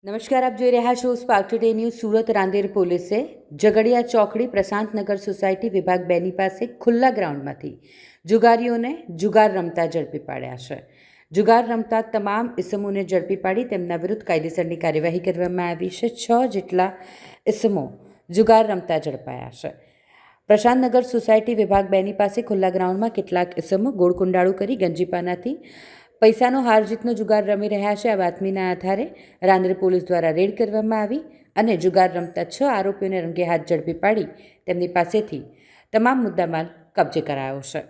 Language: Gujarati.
નમસ્કાર, આપ જોઈ રહ્યા છો spark today news. Surat Rander પોલીસે ઝઘડિયા ચોકડી પ્રશાંતનગર સોસાયટી વિભાગ 2ની પાસે ખુલ્લા ગ્રાઉન્ડમાંથી જુગારીઓને જુગાર રમતા ઝડપી પાડ્યા છે. જુગાર રમતા તમામ ઇસમોને ઝડપી પાડી તેમના વિરુદ્ધ કાયદેસરની કાર્યવાહી કરવામાં આવી છે. 6 જેટલા ઇસમો જુગાર રમતા ઝડપાયા છે. પ્રશાંતનગર સોસાયટી વિભાગ 2ની પાસે ખુલ્લા ગ્રાઉન્ડમાં કેટલાક ઇસમો ગોળકુંડાળું કરી ગંજીપાનાથી પૈસાનો હાર જીતનો જુગાર રમી રહ્યા છે. આ બાતમીના આધારે રાંદેર પોલીસ દ્વારા રેડ કરવામાં આવી અને જુગાર રમતા 6 આરોપીઓને રંગે હાથ ઝડપી પાડી તેમની પાસેથી તમામ મુદ્દામાલ કબજે કરાયો છે.